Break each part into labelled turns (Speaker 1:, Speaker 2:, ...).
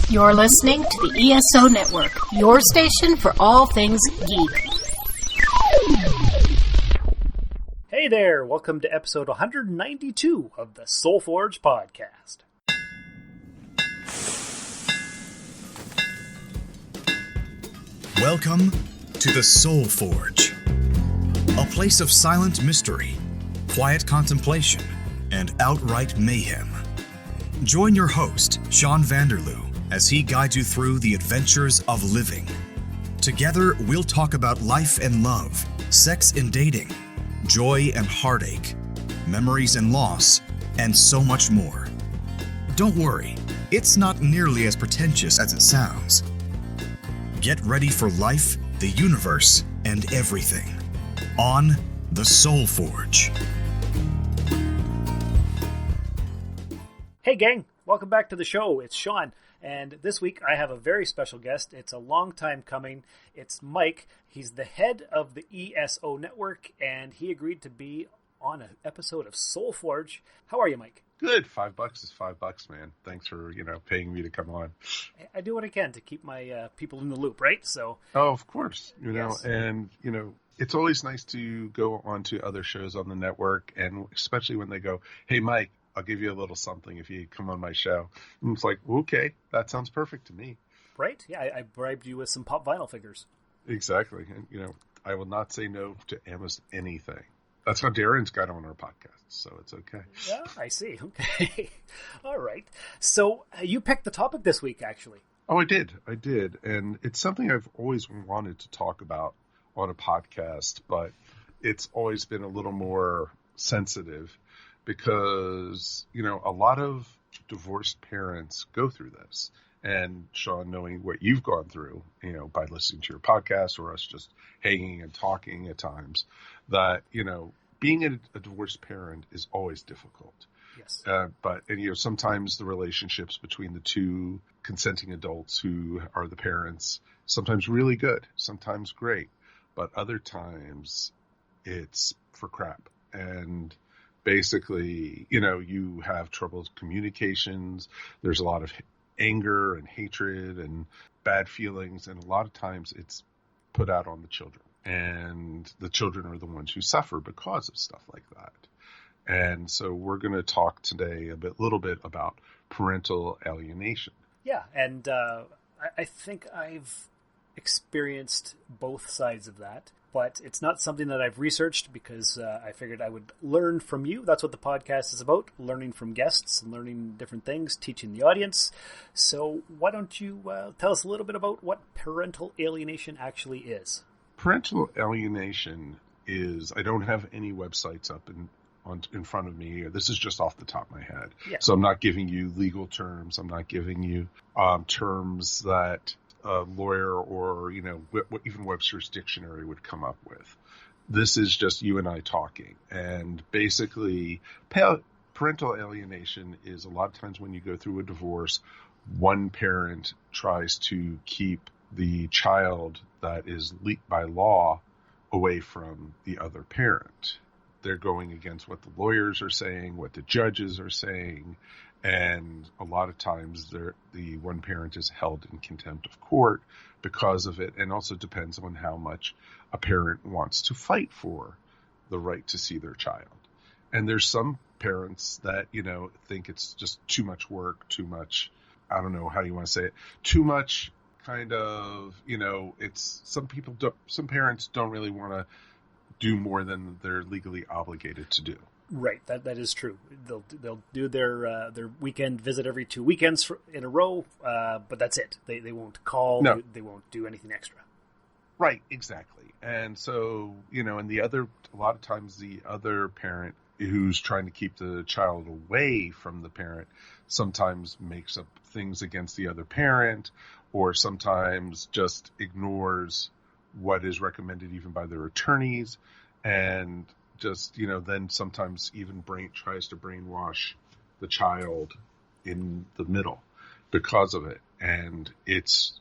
Speaker 1: You're listening to the ESO Network, your station for all things geek.
Speaker 2: Hey there, welcome to episode 192 of the Soul Forge podcast.
Speaker 3: Welcome to the Soul Forge, a place of silent mystery, quiet contemplation, and outright mayhem. Join your host, Sean Vanderloo, as he guides you through the adventures of living. Together, we'll talk about life and love, sex and dating, joy and heartache, memories and loss, and so much more. Don't worry, it's not nearly as pretentious as it sounds. Get ready for life, the universe, and everything on the Soul Forge.
Speaker 2: Hey gang, welcome back to the show. It's Sean, and this week I have a very special guest. It's a long time coming. It's Mike. He's the head of the ESO Network, and he agreed to be on an episode of Soul Forge. How are you, Mike?
Speaker 4: Good. $5 is $5, man. Thanks for, paying me to come on.
Speaker 2: I do what I can to keep my people in the loop, right? So.
Speaker 4: Oh, of course.
Speaker 2: Yes.
Speaker 4: And, it's always nice to go on to other shows on the network, and especially when they go, hey, Mike, I'll give you a little something if you come on my show. And it's like, okay, that sounds perfect to me.
Speaker 2: Right? Yeah, I bribed you with some pop vinyl figures.
Speaker 4: Exactly. And, I will not say no to almost anything. That's how Darren's got on our podcast, so it's okay.
Speaker 2: Yeah, I see. Okay. All right. So you picked the topic this week, actually.
Speaker 4: Oh, I did. And it's something I've always wanted to talk about on a podcast, but it's always been a little more sensitive because, a lot of divorced parents go through this. And Sean, knowing what you've gone through, by listening to your podcast or us just hanging and talking at times, that, being a divorced parent is always difficult.
Speaker 2: Yes.
Speaker 4: But sometimes the relationships between the two consenting adults who are the parents, sometimes really good, sometimes great, but other times it's for crap. And basically, you have troubled communications. There's a lot of anger and hatred and bad feelings. And a lot of times it's put out on the children. And the children are the ones who suffer because of stuff like that. And so we're going to talk today a little bit about parental alienation.
Speaker 2: Yeah. And I think I've experienced both sides of that. But it's not something that I've researched because I figured I would learn from you. That's what the podcast is about, learning from guests and learning different things, teaching the audience. So why don't you tell us a little bit about what parental alienation actually is?
Speaker 4: Parental alienation is, I don't have any websites up in front of me. This is just off the top of my head.
Speaker 2: Yeah.
Speaker 4: So I'm not giving you legal terms. I'm not giving you terms that a lawyer or, even Webster's dictionary would come up with. This is just you and I talking. And basically, parental alienation is a lot of times when you go through a divorce, one parent tries to keep the child that is by law away from the other parent. They're going against what the lawyers are saying, what the judges are saying, and a lot of times the one parent is held in contempt of court because of it, and also depends on how much a parent wants to fight for the right to see their child. And there's some parents that, think it's just too much work, too much, I don't know how you want to say it, too much kind of, it's some parents don't really want to do more than they're legally obligated to do.
Speaker 2: Right, that is true. They'll do their weekend visit every 2 weekends in a row, but that's it. They won't call.
Speaker 4: No.
Speaker 2: They won't do anything extra.
Speaker 4: Right, exactly. And so, and a lot of times the other parent who's trying to keep the child away from the parent sometimes makes up things against the other parent, or sometimes just ignores what is recommended even by their attorneys, and just, then sometimes even tries to brainwash the child in the middle because of it. And it's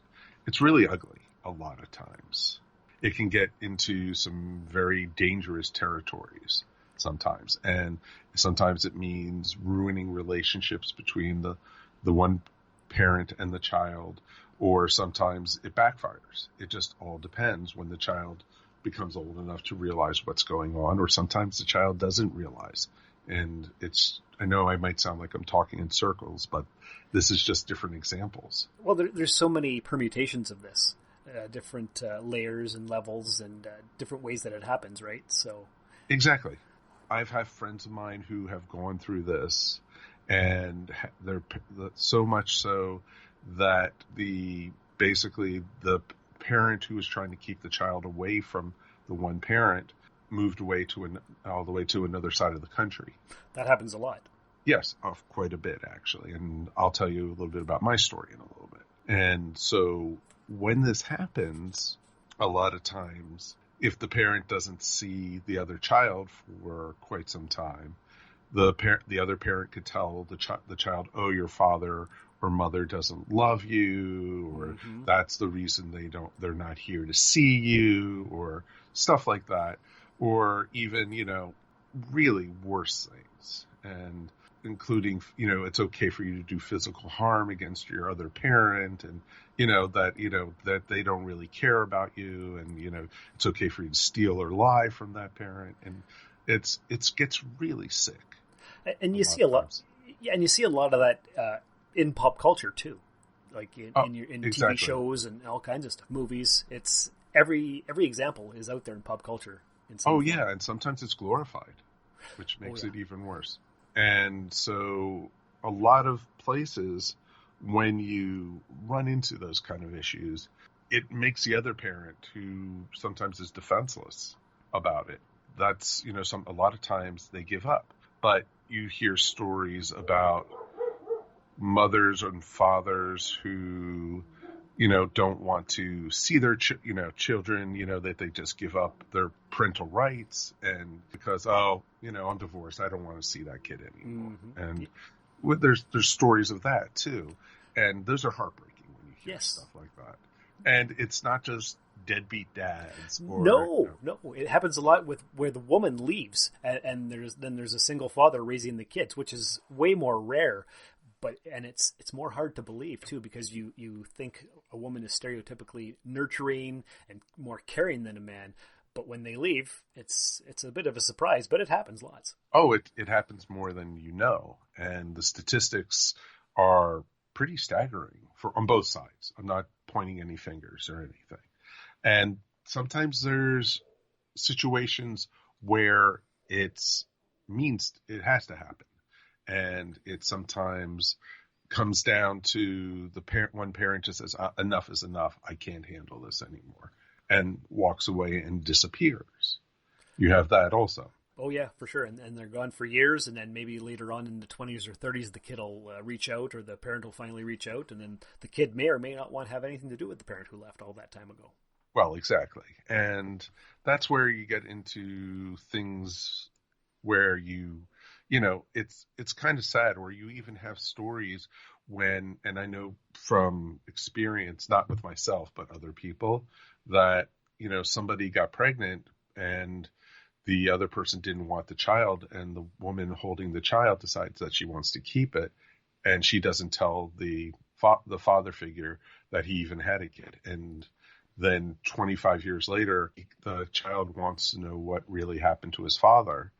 Speaker 4: really ugly a lot of times. It can get into some very dangerous territories sometimes. And sometimes it means ruining relationships between the one parent and the child, or sometimes it backfires. It just all depends when the child becomes old enough to realize what's going on, or sometimes the child doesn't realize. And I know I might sound like I'm talking in circles, but this is just different examples.
Speaker 2: Well, there's so many permutations of this, different layers and levels and different ways that it happens, right? So
Speaker 4: exactly. I've had friends of mine who have gone through this, and they're so much so that basically the parent who was trying to keep the child away from the one parent moved away all the way to another side of the country.
Speaker 2: That happens a lot.
Speaker 4: Yes, quite a bit, actually. And I'll tell you a little bit about my story in a little bit. And so when this happens, a lot of times, if the parent doesn't see the other child for quite some time, the other parent could tell the child, oh, your father or mother doesn't love you, or that's the reason they're not here to see you, or stuff like that. Or even, really worse things, and including, it's okay for you to do physical harm against your other parent, and, that they don't really care about you, and, it's okay for you to steal or lie from that parent. And it gets really sick.
Speaker 2: And you see a lot, and you see a lot of that in pop culture too, like in
Speaker 4: exactly.
Speaker 2: TV shows and all kinds of stuff, movies. It's every example is out there in pop culture.
Speaker 4: Yeah, and sometimes it's glorified, which makes it even worse. And so a lot of places, when you run into those kind of issues, it makes the other parent, who sometimes is defenseless about it, that's, a lot of times they give up. But you hear stories about mothers and fathers who don't want to see their children, that they just give up their parental rights, and because I'm divorced, I don't want to see that kid anymore. And there's stories of that too, and those are heartbreaking when you hear stuff like that. And it's not just deadbeat dads.
Speaker 2: No, it happens a lot with where the woman leaves, and there's a single father raising the kids, which is way more rare. But it's more hard to believe too, because you think a woman is stereotypically nurturing and more caring than a man, but when they leave, it's a bit of a surprise. But it happens lots.
Speaker 4: Oh, it happens more than you know, and the statistics are pretty staggering on both sides. I'm not pointing any fingers or anything, and sometimes there's situations where it has to happen. And it sometimes comes down to one parent just says, enough is enough. I can't handle this anymore, and walks away and disappears. You have that also.
Speaker 2: Oh, yeah, for sure. And they're gone for years, and then maybe later on in the 20s or 30s, the kid will reach out, or the parent will finally reach out, and then the kid may or may not want to have anything to do with the parent who left all that time ago.
Speaker 4: Well, exactly. And that's where you get into things where it's kind of sad, where you even have stories and I know from experience, not with myself, but other people, that, somebody got pregnant and the other person didn't want the child, and the woman holding the child decides that she wants to keep it, and she doesn't tell the father figure that he even had a kid. And then 25 years later, the child wants to know what really happened to his father.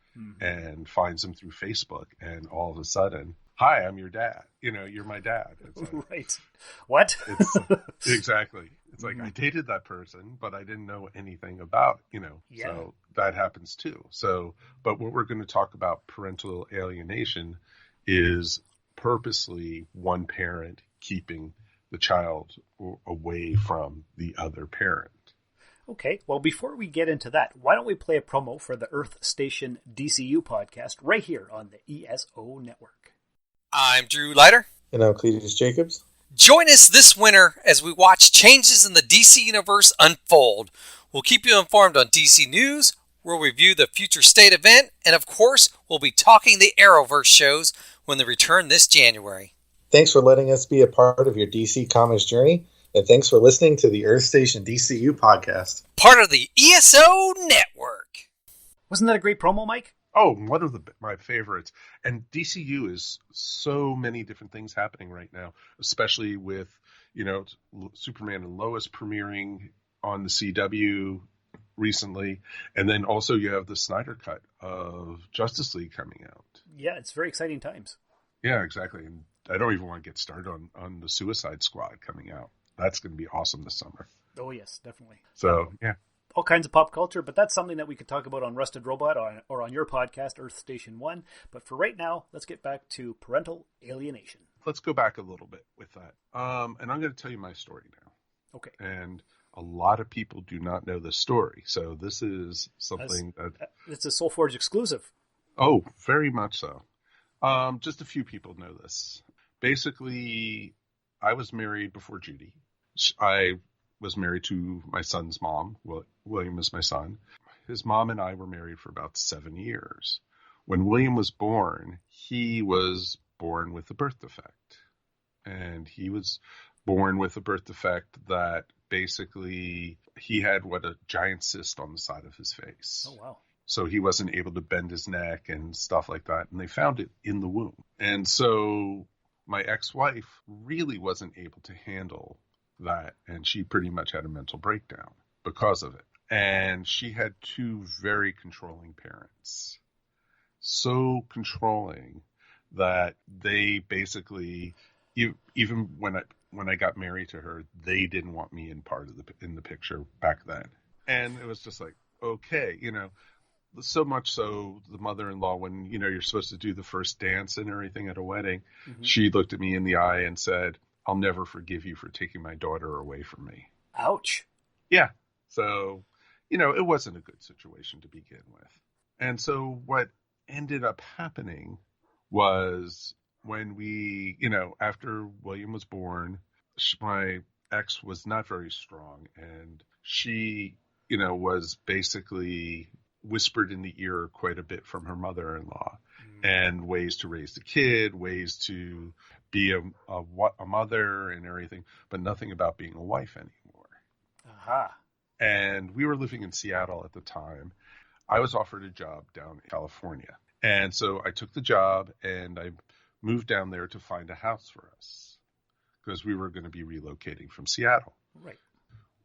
Speaker 4: And finds him through Facebook, and all of a sudden, hi, I'm your dad. You're my dad. It's like,
Speaker 2: right. What?
Speaker 4: Exactly. It's like, I dated that person, but I didn't know anything about, so that happens too. So, but what we're going to talk about, parental alienation, is purposely one parent keeping the child away from the other parent.
Speaker 2: Okay, well, before we get into that, why don't we play a promo for the Earth Station DCU podcast right here on the ESO Network.
Speaker 5: I'm Drew Leiter.
Speaker 6: And I'm Cletus Jacobs.
Speaker 5: Join us this winter as we watch changes in the DC Universe unfold. We'll keep you informed on DC news, we'll review the future state event, and of course, we'll be talking the Arrowverse shows when they return this January.
Speaker 6: Thanks for letting us be a part of your DC Comics journey. And thanks for listening to the Earth Station DCU podcast.
Speaker 5: Part of the ESO Network.
Speaker 2: Wasn't that a great promo, Mike?
Speaker 4: Oh, one of my favorites. And DCU is so many different things happening right now, especially with, Superman and Lois premiering on the CW recently. And then also you have the Snyder Cut of Justice League coming out.
Speaker 2: Yeah, it's very exciting times.
Speaker 4: Yeah, exactly. And I don't even want to get started on the Suicide Squad coming out. That's going to be awesome this summer.
Speaker 2: Oh, yes, definitely.
Speaker 4: So, yeah.
Speaker 2: All kinds of pop culture, but that's something that we could talk about on Rusted Robot or on your podcast, Earth Station 1. But for right now, let's get back to parental alienation.
Speaker 4: Let's go back a little bit with that. And I'm going to tell you my story now.
Speaker 2: Okay.
Speaker 4: And a lot of people do not know this story. So this is something
Speaker 2: it's a Soulforge exclusive.
Speaker 4: Oh, very much so. Just a few people know this. Basically, I was married before Judy. I was married to my son's mom. William is my son. His mom and I were married for about 7 years. When William was born, he was born with a birth defect. And he was born with a birth defect that basically he had a giant cyst on the side of his face.
Speaker 2: Oh, wow.
Speaker 4: So he wasn't able to bend his neck and stuff like that. And they found it in the womb. And so my ex-wife really wasn't able to handle that. And she pretty much had a mental breakdown because of it. And she had two very controlling parents. So controlling that they basically, even when I got married to her, they didn't want me in the picture back then. And it was just like, okay, so much so the mother-in-law, when, you're supposed to do the first dance and everything at a wedding, mm-hmm. She looked at me in the eye and said, "I'll never forgive you for taking my daughter away from me."
Speaker 2: Ouch.
Speaker 4: Yeah. So, it wasn't a good situation to begin with. And so what ended up happening was when we, after William was born, my ex was not very strong, and she, was basically whispered in the ear quite a bit from her mother-in-law, and ways to raise the kid, ways to be a mother and everything, but nothing about being a wife anymore.
Speaker 2: Aha.
Speaker 4: And we were living in Seattle at the time. I was offered a job down in California. And so I took the job and I moved down there to find a house for us because we were going to be relocating from Seattle.
Speaker 2: Right.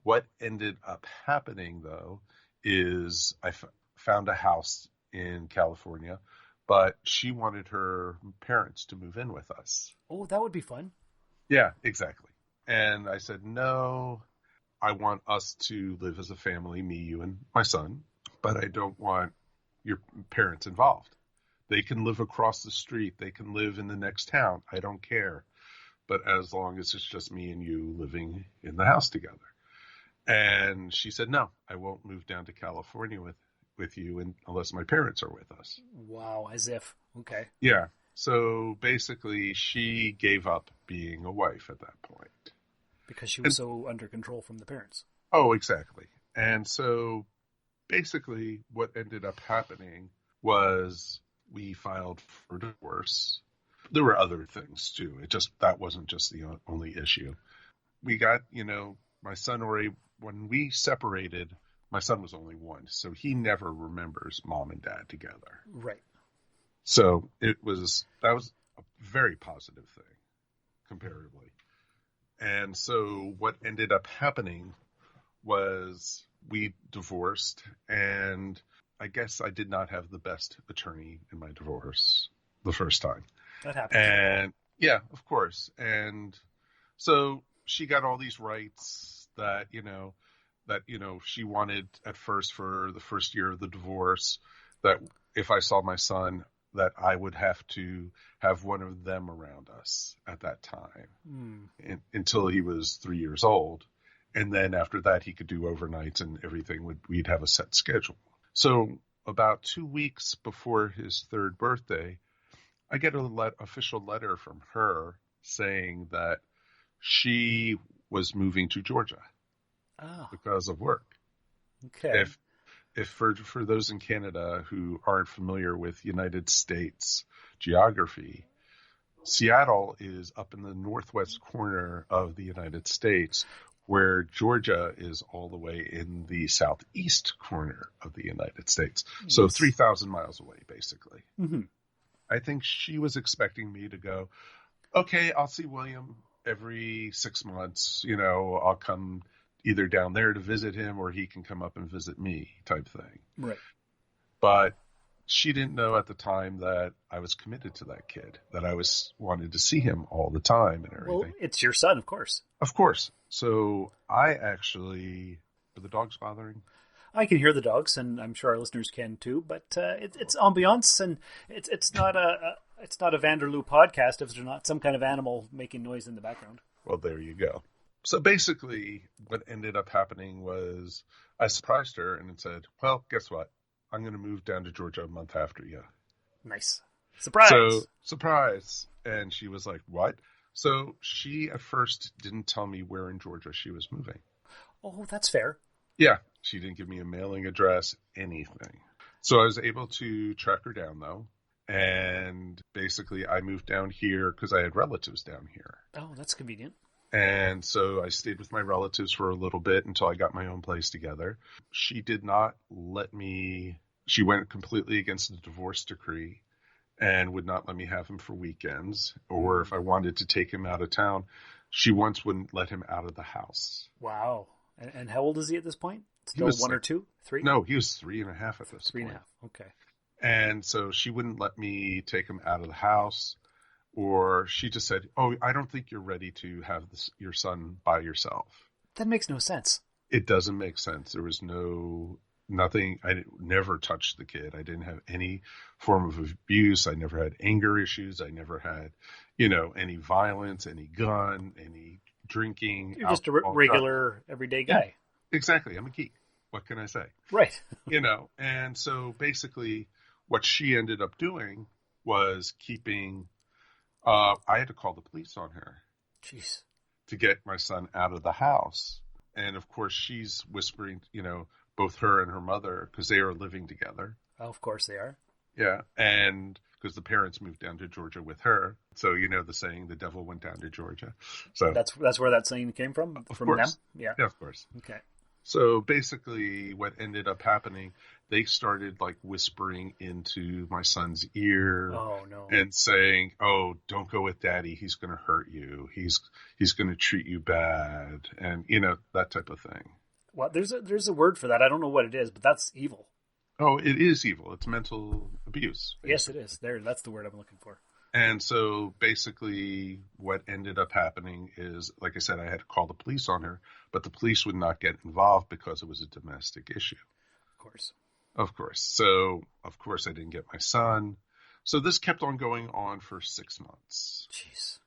Speaker 4: What ended up happening, though, is I found a house in California, but she wanted her parents to move in with us.
Speaker 2: Oh, that would be fun.
Speaker 4: Yeah, exactly. And I said, no, I want us to live as a family, me, you, and my son, but I don't want your parents involved. They can live across the street. They can live in the next town. I don't care. But as long as it's just me and you living in the house together. And she said, no, I won't move down to California with you unless my parents are with us.
Speaker 2: Wow, as if. Okay.
Speaker 4: Yeah. So basically she gave up being a wife at that point.
Speaker 2: Because she was so under control from the parents.
Speaker 4: Oh, exactly. And so basically what ended up happening was we filed for divorce. There were other things too. That wasn't just the only issue. We got, my son already, when we separated, my son was only 1, so he never remembers mom and dad together.
Speaker 2: Right.
Speaker 4: So that was a very positive thing, comparatively. And so what ended up happening was we divorced, and I guess I did not have the best attorney in my divorce the first time.
Speaker 2: That happened.
Speaker 4: And yeah, of course. And so she got all these rights that she wanted at first for the first year of the divorce, that if I saw my son, that I would have to have one of them around us at that time until he was 3 years old. And then after that, he could do overnights and everything. We'd have a set schedule. So about 2 weeks before his 3rd birthday, I get an official letter from her saying that she was moving to Georgia because of work.
Speaker 2: Okay.
Speaker 4: If for those in Canada who aren't familiar with United States geography, Seattle is up in the northwest corner of the United States, where Georgia is all the way in the southeast corner of the United States. So
Speaker 2: Yes.
Speaker 4: 3,000 miles away, basically.
Speaker 2: Mm-hmm.
Speaker 4: I think she was expecting me to go, okay, I'll see William every 6 months. I'll come either down there to visit him or he can come up and visit me type thing.
Speaker 2: Right.
Speaker 4: But she didn't know at the time that I was committed to that kid, that I wanted to see him all the time and everything.
Speaker 2: Well, it's your son, of course.
Speaker 4: Of course. So I actually, are the dogs bothering?
Speaker 2: I can hear the dogs, and I'm sure our listeners can too. But it's ambiance, and it's not a Vanderloo podcast if there's not some kind of animal making noise in the background.
Speaker 4: Well, there you go. So basically, what ended up happening was I surprised her and said, "Well, guess what? I'm going to move down to Georgia a month after you."
Speaker 2: Nice. Surprise!
Speaker 4: So, surprise. And she was like, "What?" So she at first didn't tell me where in Georgia she was moving.
Speaker 2: Oh, that's fair.
Speaker 4: Yeah. She didn't give me a mailing address, anything. So I was able to track her down, though. And basically, I moved down here because I had relatives down here.
Speaker 2: Oh, that's convenient.
Speaker 4: And so I stayed with my relatives for a little bit until I got my own place together. She did not let me, she went completely against the divorce decree and would not let me have him for weekends. Or if I wanted to take him out of town, she once wouldn't let him out of the house.
Speaker 2: Wow. And how old is he at this point?
Speaker 4: He
Speaker 2: Still
Speaker 4: was
Speaker 2: one or
Speaker 4: like,
Speaker 2: two? Three?
Speaker 4: No, he was 3.5 at this point.
Speaker 2: 3.5. Okay.
Speaker 4: And so she wouldn't let me take him out of the house, or she just said, "Oh, I don't think you're ready to have your son by yourself."
Speaker 2: That makes no sense.
Speaker 4: It doesn't make sense. There was nothing. I never touched the kid. I didn't have any form of abuse. I never had anger issues. I never had, any violence, any gun, any drinking.
Speaker 2: You're just a
Speaker 4: alcohol,
Speaker 2: regular, everyday guy.
Speaker 4: Yeah, exactly. I'm a geek. What can I say?
Speaker 2: Right.
Speaker 4: And so basically what she ended up doing was keeping, I had to call the police on her.
Speaker 2: Jeez.
Speaker 4: To get my son out of the house. And of course she's whispering, both her and her mother, because they are living together.
Speaker 2: Oh, of course they are.
Speaker 4: Yeah. And because the parents moved down to Georgia with her. So, the saying, the devil went down to Georgia. So
Speaker 2: that's where that saying came from? From
Speaker 4: course.
Speaker 2: them? Yeah.
Speaker 4: Yeah, of course.
Speaker 2: Okay.
Speaker 4: So basically what ended up happening, they started like whispering into my son's ear.
Speaker 2: Oh, no.
Speaker 4: And saying, "Oh, don't go with daddy. He's going to hurt you. He's going to treat you bad." And, that type of thing.
Speaker 2: Well, there's a word for that. I don't know what it is, but that's evil.
Speaker 4: Oh, it is evil. It's mental abuse. Basically.
Speaker 2: Yes, it is. That's the word I'm looking for.
Speaker 4: And so basically what ended up happening is, like I said, I had to call the police on her, but the police would not get involved because it was a domestic issue. Of course. So, of course, I didn't get my son. So this kept on going on for 6 months.
Speaker 2: Jeez.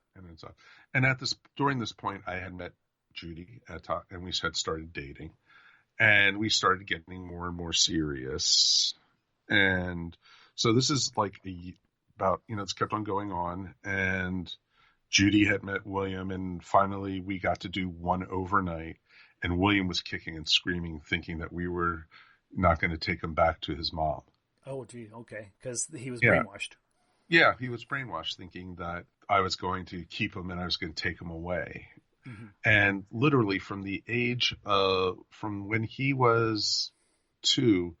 Speaker 4: And during this point, I had met Judy and we had started dating. And we started getting more and more serious. And so this is like it's kept on going on. And Judy had met William, and finally we got to do one overnight. And William was kicking and screaming, thinking that we were not going to take him back to his mom.
Speaker 2: Oh, gee, okay. Because he was brainwashed.
Speaker 4: Yeah, he was brainwashed, thinking that I was going to keep him and I was going to take him away. Mm-hmm. And literally from the age from when he was 2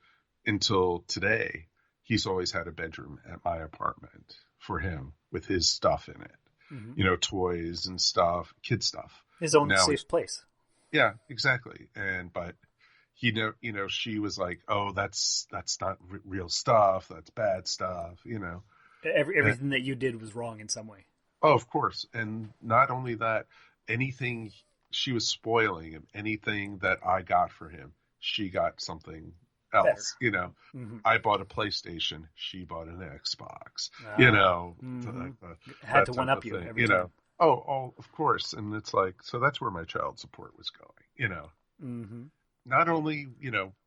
Speaker 4: until today, he's always had a bedroom at my apartment for him with his stuff in it. Mm-hmm. Toys and stuff, kid stuff.
Speaker 2: His own safe place.
Speaker 4: Yeah, exactly. But she was like, "Oh, that's not real stuff. That's bad stuff."
Speaker 2: Everything that you did was wrong in some way.
Speaker 4: Oh, of course. And not only that, anything she was spoiling him, anything that I got for him, she got something else. Better. Mm-hmm. I bought a PlayStation, she bought an Xbox.
Speaker 2: Mm-hmm. Had to one up you every time.
Speaker 4: Oh, of course. And it's like, so that's where my child support was going.
Speaker 2: Mm-hmm.
Speaker 4: Not only,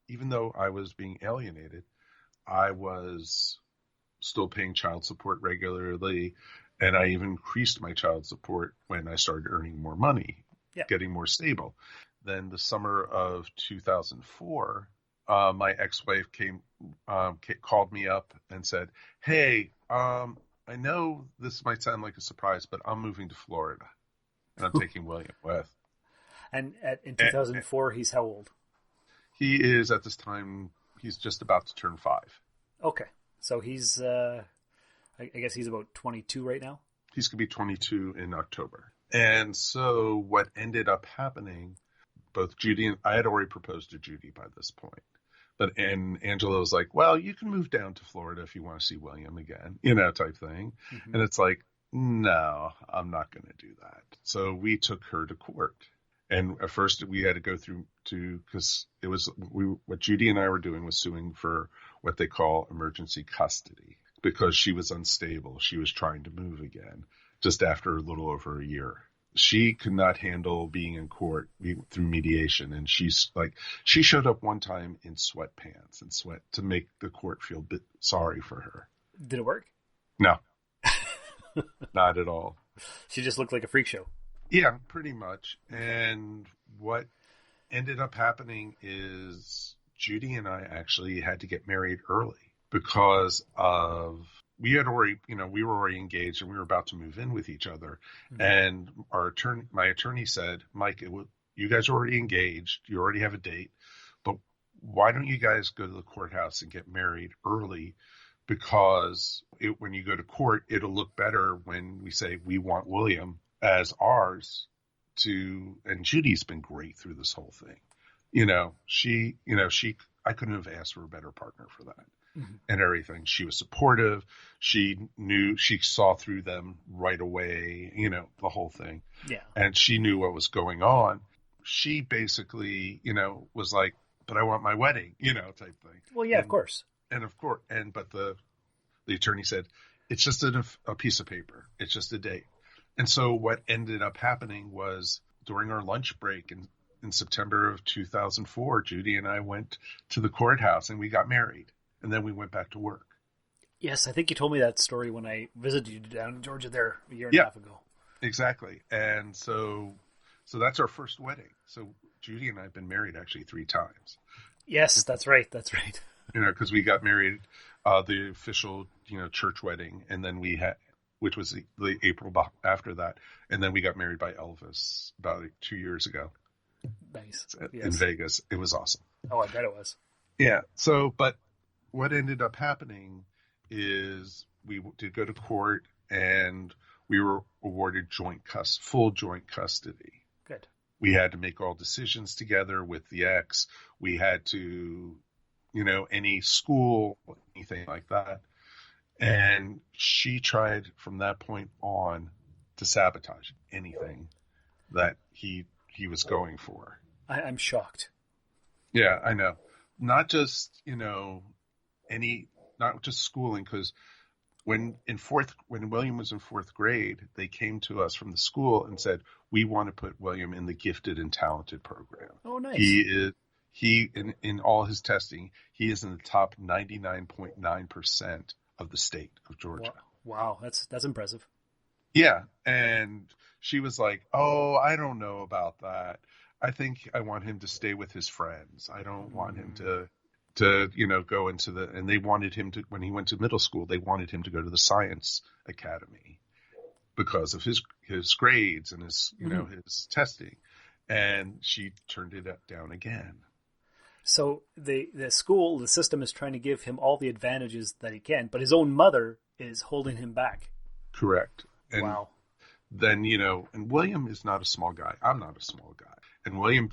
Speaker 4: even though I was being alienated, I was still paying child support regularly. And I even increased my child support when I started earning more money, getting more stable. Then the summer of 2004, my ex-wife called me up and said, "Hey, I know this might sound like a surprise, but I'm moving to Florida, and I'm taking William with."
Speaker 2: And in 2004, he's how old?
Speaker 4: He is, at this time, he's just about to turn 5.
Speaker 2: Okay. So he's, I guess he's about 22 right now?
Speaker 4: He's going to be 22 in October. And so what ended up happening, both Judy and I had already proposed to Judy by this point. And Angela was like, well, you can move down to Florida if you want to see William again, type thing. Mm-hmm. And it's like, no, I'm not going to do that. So we took her to court. And at first we had to go through because it was, what Judy and I were doing was suing for what they call emergency custody because she was unstable. She was trying to move again just after a little over a year. She could not handle being in court through mediation. And she showed up one time in sweatpants and sweat to make the court feel a bit sorry for her.
Speaker 2: Did it work?
Speaker 4: No, not at all.
Speaker 2: She just looked like a freak show.
Speaker 4: Yeah, pretty much. And what ended up happening is Judy and I actually had to get married early because of, we had already, we were already engaged and we were about to move in with each other. Mm-hmm. And my attorney said, Mike, you guys are already engaged. You already have a date, but why don't you guys go to the courthouse and get married early? Because when you go to court, it'll look better when we say we want William as ours and Judy's been great through this whole thing. I couldn't have asked for a better partner for that. Mm-hmm. And everything. She was supportive. She saw through them right away, the whole thing. Yeah. And she knew what was going on. She basically, was like, but I want my wedding, type thing.
Speaker 2: Well, yeah, of course.
Speaker 4: But the attorney said, it's just a piece of paper. It's just a date. And so what ended up happening was during our lunch break in September of 2004, Judy and I went to the courthouse and we got married. And then we went back to work.
Speaker 2: Yes, I think you told me that story when I visited you down in Georgia there a year and a half ago.
Speaker 4: Exactly. And so that's our first wedding. So Judy and I have been married actually 3 times.
Speaker 2: Yes, that's right. That's right.
Speaker 4: Because we got married, the official, church wedding, and then we had, which was the April after that, and then we got married by Elvis about 2 years ago.
Speaker 2: Nice.
Speaker 4: In Vegas. It was awesome.
Speaker 2: Oh, I bet it was.
Speaker 4: Yeah. So, but what ended up happening is we did go to court and we were awarded full joint custody.
Speaker 2: Good.
Speaker 4: We had to make all decisions together with the ex. We had to, any school, anything like that. And she tried from that point on to sabotage anything that he was going for.
Speaker 2: I'm shocked.
Speaker 4: Yeah, I know. Not just, not just schooling, because when William was in 4th grade, they came to us from the school and said, we want to put William in the gifted and talented program.
Speaker 2: Oh, nice.
Speaker 4: In all his testing, he is in the top 99.9% of the state of Georgia.
Speaker 2: Wow. That's impressive.
Speaker 4: Yeah. And she was like, oh, I don't know about that. I think I want him to stay with his friends. I don't want him to go into and they wanted him to, when he went to middle school, they wanted him to go to the science academy because of his grades and his, his testing. And she turned it down again.
Speaker 2: So the school, the system is trying to give him all the advantages that he can, but his own mother is holding him back.
Speaker 4: Correct. And
Speaker 2: wow.
Speaker 4: Then, and William is not a small guy. I'm not a small guy. And William,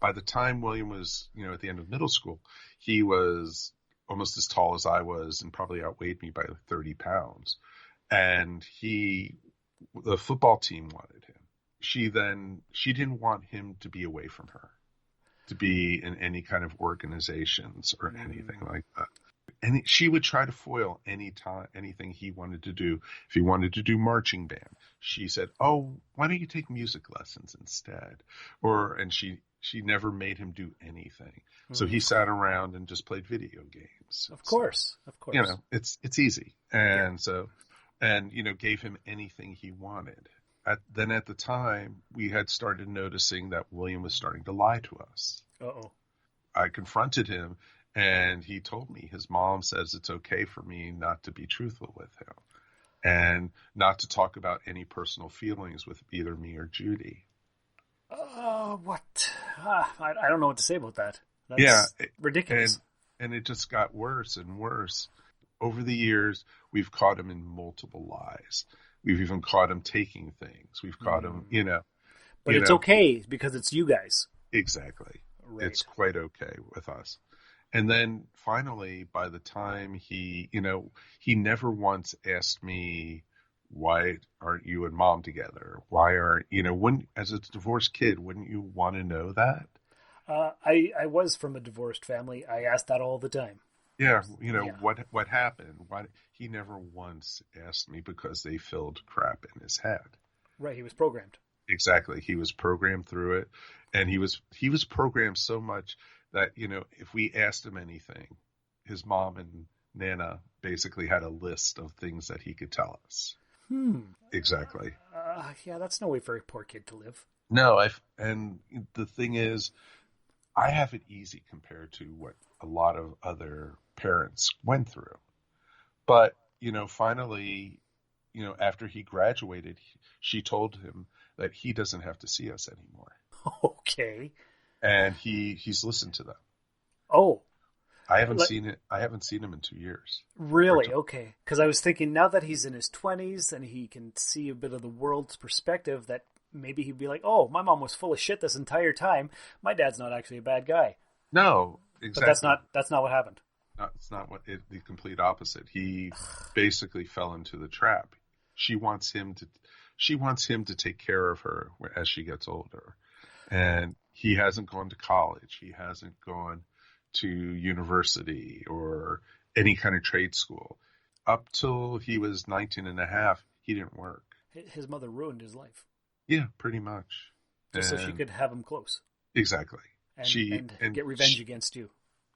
Speaker 4: by the time William was, at the end of middle school, he was almost as tall as I was and probably outweighed me by 30 pounds. And the football team wanted him. She didn't want him to be away from her, to be in any kind of organizations or anything like that. And she would try to foil anything he wanted to do. If he wanted to do marching band, she said, "Oh, why don't you take music lessons instead?" And she never made him do anything. So he sat around and just played video games.
Speaker 2: Of course.
Speaker 4: It's easy. And gave him anything he wanted. Then at the time, we had started noticing that William was starting to lie to us.
Speaker 2: Uh-oh.
Speaker 4: I confronted him. And he told me his mom says it's okay for me not to be truthful with him and not to talk about any personal feelings with either me or Judy.
Speaker 2: What? I don't know what to say about that. That's
Speaker 4: Yeah,
Speaker 2: ridiculous.
Speaker 4: And it just got worse and worse. Over the years, we've caught him in multiple lies. We've even caught him taking things. We've caught him,
Speaker 2: But it's okay because it's you guys.
Speaker 4: Exactly.
Speaker 2: Right.
Speaker 4: It's quite okay with us. And then finally, by the time he never once asked me, why aren't you and mom together? Why aren't, as a divorced kid, wouldn't you want to know that?
Speaker 2: I was from a divorced family. I asked that all the time.
Speaker 4: Yeah. What happened? Why he never once asked me because they filled crap in his head.
Speaker 2: Right. He was programmed.
Speaker 4: Exactly. He was programmed through it. And he was programmed so much that, if we asked him anything, his mom and Nana basically had a list of things that he could tell us. Exactly.
Speaker 2: Yeah, that's no way for a poor kid to live.
Speaker 4: No, and the thing is, I have it easy compared to what a lot of other parents went through. But, finally, after he graduated, she told him that he doesn't have to see us anymore.
Speaker 2: Okay.
Speaker 4: And he's listened to them.
Speaker 2: Oh.
Speaker 4: I haven't seen him in 2 years.
Speaker 2: Really? Okay. Because I was thinking now that he's in his 20s and he can see a bit of the world's perspective, that maybe he'd be like, oh, my mom was full of shit this entire time. My dad's not actually a bad guy.
Speaker 4: No, exactly.
Speaker 2: But that's not what happened.
Speaker 4: No, it's not the complete opposite. He basically fell into the trap. She wants him to take care of her as she gets older. And he hasn't gone to college. He hasn't gone to university or any kind of trade school. Up till he was 19 and a half, he didn't work.
Speaker 2: His mother ruined his life.
Speaker 4: Yeah, pretty much.
Speaker 2: Just so she could have him close.
Speaker 4: Exactly.
Speaker 2: And get revenge against you.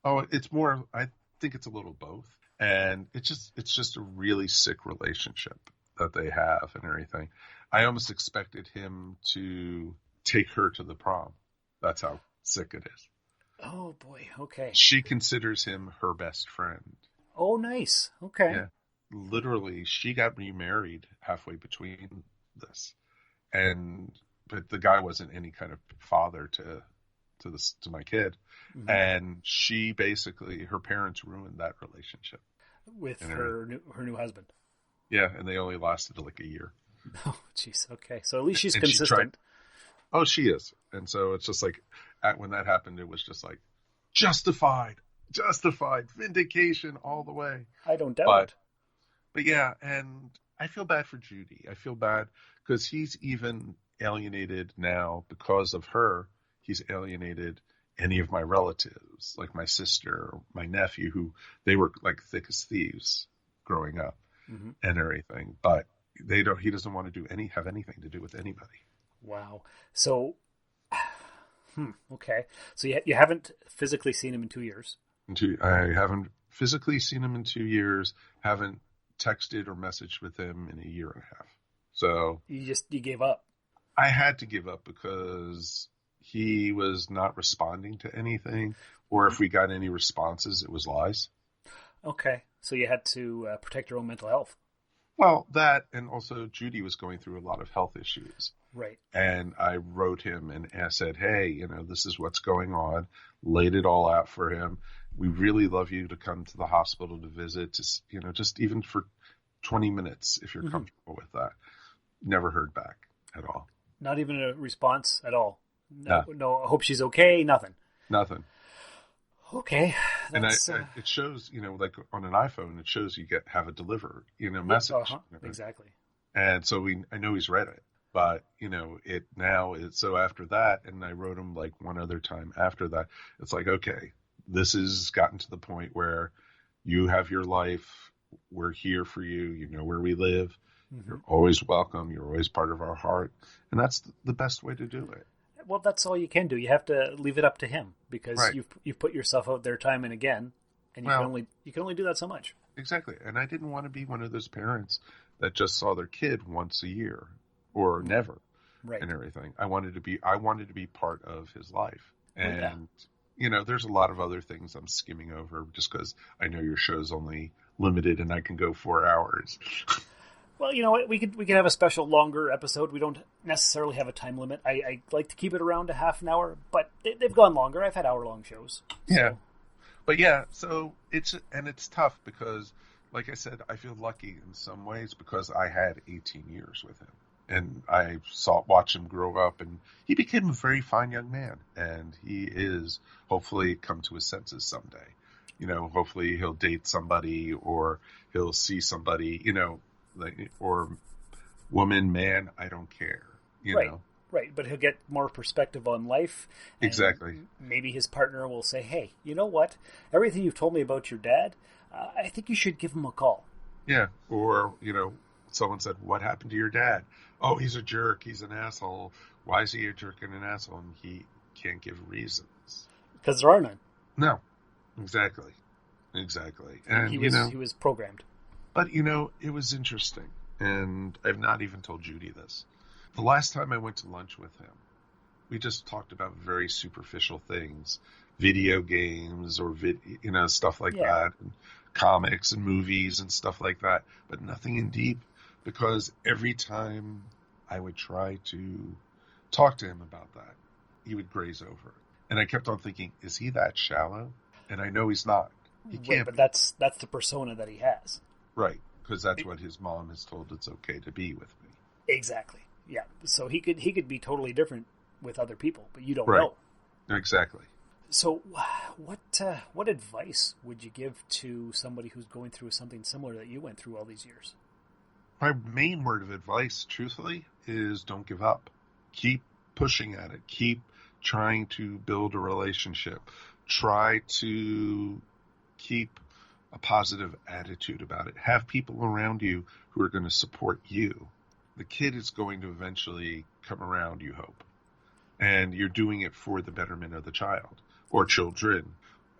Speaker 4: Oh, it's more, I think it's a little both. And it's just a really sick relationship that they have and everything. I almost expected him to take her to the prom. That's how sick it is.
Speaker 2: Oh boy, okay.
Speaker 4: She considers him her best friend.
Speaker 2: Oh, nice. Okay.
Speaker 4: Yeah. Literally, she got remarried halfway between this. But the guy wasn't any kind of father to my kid. Mm-hmm. And she basically, her parents ruined that relationship.
Speaker 2: With her new husband.
Speaker 4: Yeah, and they only lasted like a year.
Speaker 2: Oh, jeez. Okay. So at least she's consistent.
Speaker 4: Oh, she is. And so it's just like, when that happened, it was just like, justified, vindication all the way.
Speaker 2: I don't doubt it.
Speaker 4: But yeah, and I feel bad for Judy. I feel bad because he's even alienated now because of her. He's alienated any of my relatives, like my sister, my nephew, who they were like thick as thieves growing up and everything. But he doesn't want to have anything to do with anybody.
Speaker 2: Wow. So, okay. So you haven't physically seen him in 2 years?
Speaker 4: I haven't physically seen him in 2 years. Haven't texted or messaged with him in a year and a half. So
Speaker 2: you gave up.
Speaker 4: I had to give up because he was not responding to anything, or if we got any responses, it was lies.
Speaker 2: Okay. So you had to protect your own mental health.
Speaker 4: Well, that, and also Judy was going through a lot of health issues.
Speaker 2: Right.
Speaker 4: And I wrote him and I said, hey, this is what's going on. Laid it all out for him. We really love you to come to the hospital to visit, just even for 20 minutes if you're comfortable with that. Never heard back at all.
Speaker 2: Not even a response at all? No, I hope she's okay, nothing?
Speaker 4: Nothing.
Speaker 2: Okay.
Speaker 4: And it shows, like on an iPhone, it shows you have a deliver, message.
Speaker 2: Exactly.
Speaker 4: And so I know he's read it, but so after that, and I wrote him like one other time after that, it's like, okay, this has gotten to the point where you have your life. We're here for you. You know where we live. Mm-hmm. You're always welcome. You're always part of our heart. And that's the best way to do it.
Speaker 2: Well, that's all you can do. You have to leave it up to him because you've put yourself out there time and again, and you can only do that so much.
Speaker 4: Exactly. And I didn't want to be one of those parents that just saw their kid once a year or never, and everything. I wanted to be part of his life. And there's a lot of other things I'm skimming over just because I know your show's only limited and I can go 4 hours.
Speaker 2: Well, you know what? We could have a special longer episode. We don't necessarily have a time limit. I like to keep it around a half an hour, but they've gone longer. I've had hour-long shows. So.
Speaker 4: Yeah. But yeah, so it's tough because, like I said, I feel lucky in some ways because I had 18 years with him. And I watched him grow up, and he became a very fine young man. And he is hopefully come to his senses someday. You know, hopefully he'll date somebody or he'll see somebody, you know, like, or woman, man, I don't care. You know?
Speaker 2: Right, but he'll get more perspective on life.
Speaker 4: Exactly.
Speaker 2: Maybe his partner will say, hey, you know what? Everything you've told me about your dad, I think you should give him a call.
Speaker 4: Yeah, or, you know, someone said, what happened to your dad? Oh, he's a jerk. He's an asshole. Why is he a jerk and an asshole? And he can't give reasons.
Speaker 2: Because there are none.
Speaker 4: No, exactly. And
Speaker 2: he was programmed.
Speaker 4: But, you know, it was interesting. And I've not even told Judy this. The last time I went to lunch with him, we just talked about very superficial things, video games or stuff like that, and comics and movies and stuff like that, but nothing in deep, because every time I would try to talk to him about that, he would graze over it. And I kept on thinking, is he that shallow? And I know he's not. He can't.
Speaker 2: But that's the persona that he has.
Speaker 4: Right, because that's what his mom has told it's okay to be with me.
Speaker 2: Exactly. Yeah. So he could be totally different with other people, but you don't
Speaker 4: Right.
Speaker 2: know.
Speaker 4: Exactly.
Speaker 2: So what advice would you give to somebody who's going through something similar that you went through all these years?
Speaker 4: My main word of advice, truthfully, is don't give up. Keep pushing at it. Keep trying to build a relationship. Try to keep a positive attitude about it. Have people around you who are going to support you. The kid is going to eventually come around, you hope. And you're doing it for the betterment of the child or children.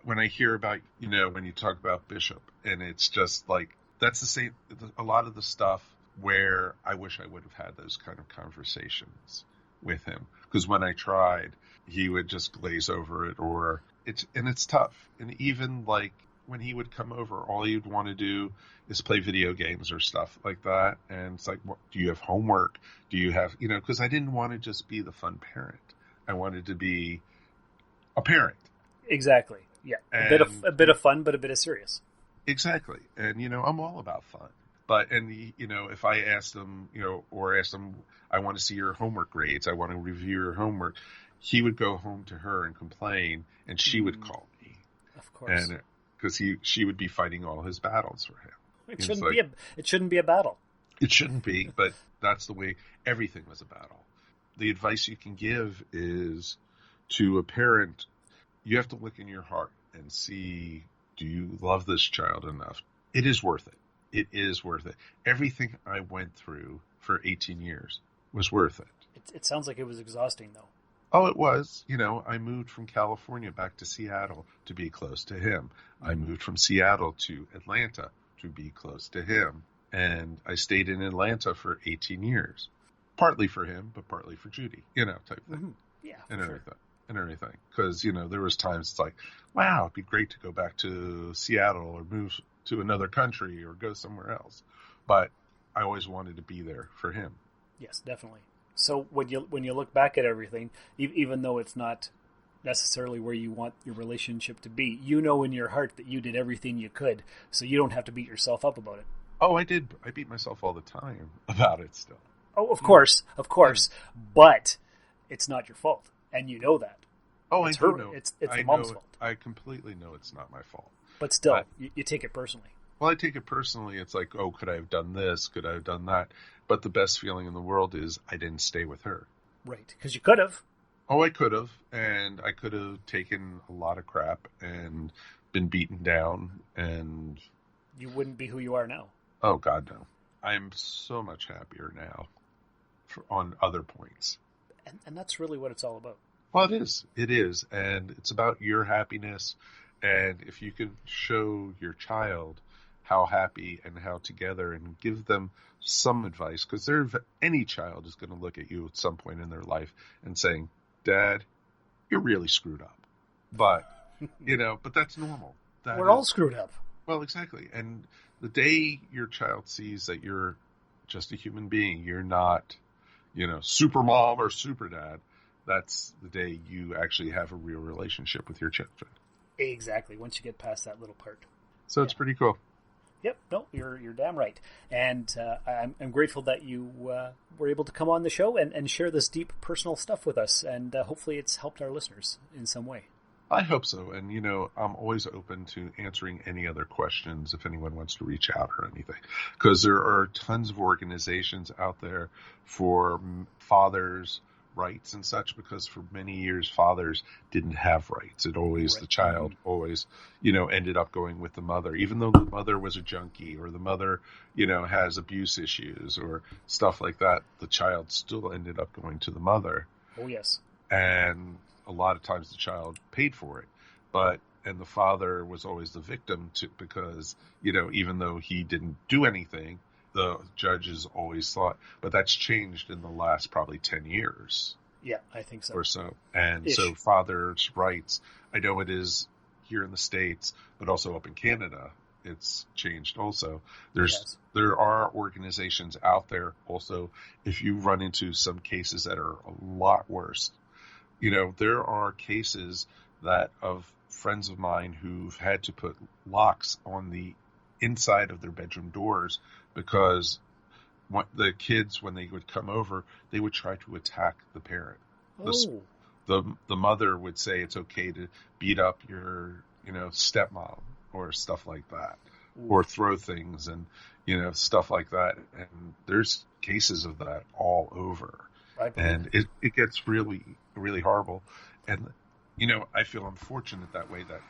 Speaker 4: When I hear about, you know, when you talk about Bishop, and it's just like, that's the same, a lot of the stuff where I wish I would have had those kind of conversations with him. Because when I tried, he would just glaze over it, it's tough. And even like when he would come over, all he'd want to do is play video games or stuff like that. And it's like, what, do you have homework? Do you have, you know, because I didn't want to just be the fun parent. I wanted to be a parent.
Speaker 2: Exactly. Yeah. A bit of fun, but a bit of serious.
Speaker 4: Exactly. And, you know, I'm all about fun. But, you know, if I asked him, you know, or asked him, I want to see your homework grades, I want to review your homework, he would go home to her and complain, and she would call me.
Speaker 2: Of course.
Speaker 4: And because she would be fighting all his battles for him.
Speaker 2: It shouldn't be a battle.
Speaker 4: It shouldn't be, but that's the way everything was a battle. The advice you can give is to a parent, you have to look in your heart and see, do you love this child enough? It is worth it. It is worth it. Everything I went through for 18 years was worth it.
Speaker 2: It sounds like it was exhausting, though.
Speaker 4: Oh, it was. You know, I moved from California back to Seattle to be close to him. I moved from Seattle to Atlanta to be close to him. And I stayed in Atlanta for 18 years. Partly for him, but partly for Judy, you know, type thing.
Speaker 2: Mm-hmm. Yeah,
Speaker 4: and everything. Because, you know, there was times it's like, wow, it'd be great to go back to Seattle or move to another country or go somewhere else. But I always wanted to be there for him.
Speaker 2: Yes, definitely. So when you look back at everything, even though it's not necessarily where you want your relationship to be, you know in your heart that you did everything you could, so you don't have to beat yourself up about it.
Speaker 4: Oh, I did. I beat myself all the time about it still.
Speaker 2: Oh, of course. But it's not your fault, and you know that.
Speaker 4: Oh,
Speaker 2: it's
Speaker 4: I do know.
Speaker 2: It's the mom's fault.
Speaker 4: I completely know it's not my fault.
Speaker 2: But still, you take it personally.
Speaker 4: Well, I take it personally. It's like, oh, could I have done this? Could I have done that? But the best feeling in the world is I didn't stay with her.
Speaker 2: Right, because you could have.
Speaker 4: Oh, I could have, and I could have taken a lot of crap and been beaten down, and
Speaker 2: you wouldn't be who you are now.
Speaker 4: Oh, God, no. I'm so much happier now on other points.
Speaker 2: And that's really what it's all about.
Speaker 4: Well, it is. It is. And it's about your happiness. And if you can show your child how happy and how together and give them some advice, because any child is going to look at you at some point in their life and saying, Dad, you're really screwed up. But, you know, but that's normal.
Speaker 2: We're all screwed up.
Speaker 4: Well, exactly. And the day your child sees that your just a human being. You're not, super mom or super dad. That's the day you actually have a real relationship with your children.
Speaker 2: Exactly. Once you get past that little part.
Speaker 4: So it's pretty cool.
Speaker 2: Yep. No, you're damn right. And I'm grateful that you were able to come on the show and share this deep personal stuff with us. And hopefully it's helped our listeners in some way.
Speaker 4: I hope so. And, I'm always open to answering any other questions if anyone wants to reach out or anything. Because there are tons of organizations out there for fathers' rights and such, because for many years fathers didn't have rights. The child always, ended up going with the mother, even though the mother was a junkie or the mother, has abuse issues or stuff like that. The child still ended up going to the mother.
Speaker 2: Oh, yes.
Speaker 4: And a lot of times the child paid for it, and the father was always the victim because, even though he didn't do anything, the judges always thought, but that's changed in the last probably 10 years.
Speaker 2: Yeah, I think so.
Speaker 4: Or so. And so fathers' rights, I know it is here in the States, but also up in Canada, it's changed also. There are organizations out there also, if you run into some cases that are a lot worse. There are cases of friends of mine who've had to put locks on the inside of their bedroom doors because the kids, when they would come over, they would try to attack the parent.
Speaker 2: Oh.
Speaker 4: The mother would say it's okay to beat up your, stepmom or stuff like that. Ooh. Or throw things and, stuff like that. And there's cases of that all over. And it gets really, really horrible. And, I feel unfortunate that way that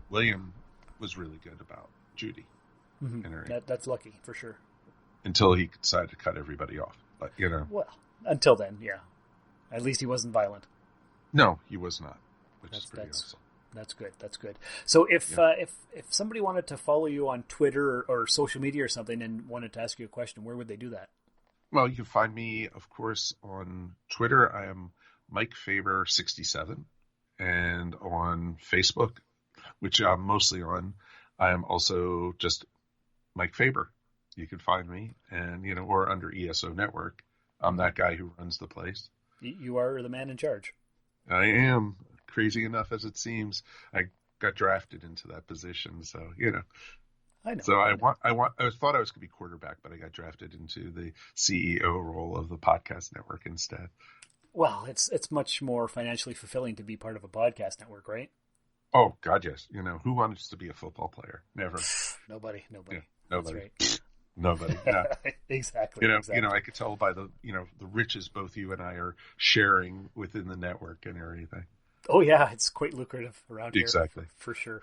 Speaker 4: William was really good about Judy.
Speaker 2: Mm-hmm. That's lucky, for sure.
Speaker 4: Until he decided to cut everybody off. But,
Speaker 2: Well, until then, yeah. At least he wasn't violent.
Speaker 4: No, he was not, which is pretty awesome.
Speaker 2: That's good. That's good. So if somebody wanted to follow you on Twitter or social media or something and wanted to ask you a question, where would they do that?
Speaker 4: Well, you can find me, of course, on Twitter. I am Mike Faber 67, and on Facebook, which I'm mostly on, I am also just Mike Faber. You can find me, and or under ESO Network. I'm that guy who runs the place.
Speaker 2: You are the man in charge.
Speaker 4: I am, crazy enough as it seems. I got drafted into that position, so
Speaker 2: I know.
Speaker 4: So I thought I was going to be quarterback, but I got drafted into the CEO role of the podcast network instead.
Speaker 2: Well, it's much more financially fulfilling to be part of a podcast network, right?
Speaker 4: Oh God, yes. Who wants to be a football player? Never.
Speaker 2: Nobody.
Speaker 4: Yeah, nobody.
Speaker 2: That's right.
Speaker 4: Nobody. Yeah.
Speaker 2: Exactly.
Speaker 4: Exactly. I could tell by the riches both you and I are sharing within the network and everything.
Speaker 2: Oh yeah, it's quite lucrative around here.
Speaker 4: Exactly.
Speaker 2: For sure.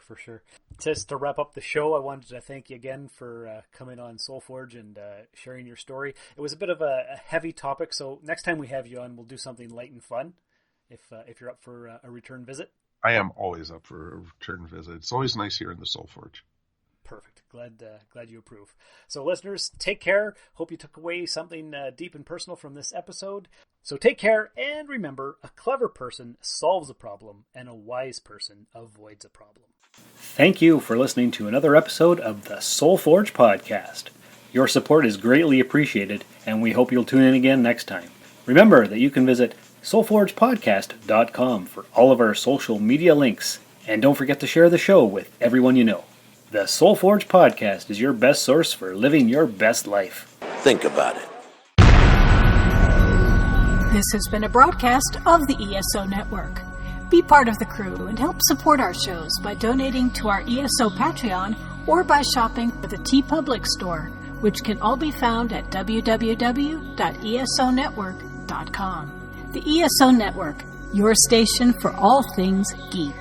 Speaker 2: Just to wrap up the show, I wanted to thank you again for coming on SoulForge and sharing your story. It was a bit of a heavy topic, so next time we have you on, we'll do something light and fun. If you're up for a return visit.
Speaker 4: I am always up for a return visit. It's always nice here in the SoulForge.
Speaker 2: Perfect. Glad you approve. So listeners, take care. Hope you took away something deep and personal from this episode. So take care, and remember, a clever person solves a problem and a wise person avoids a problem. Thank you for listening to another episode of the SoulForge podcast. Your support is greatly appreciated, and we hope you'll tune in again next time. Remember that you can visit soulforgepodcast.com for all of our social media links, and don't forget to share the show with everyone you know. The SoulForge podcast is your best source for living your best life.
Speaker 7: Think about it.
Speaker 1: This has been a broadcast of the ESO Network. Be part of the crew and help support our shows by donating to our ESO Patreon or by shopping at the TeePublic store, which can all be found at www.esonetwork.com. The ESO Network, your station for all things geek.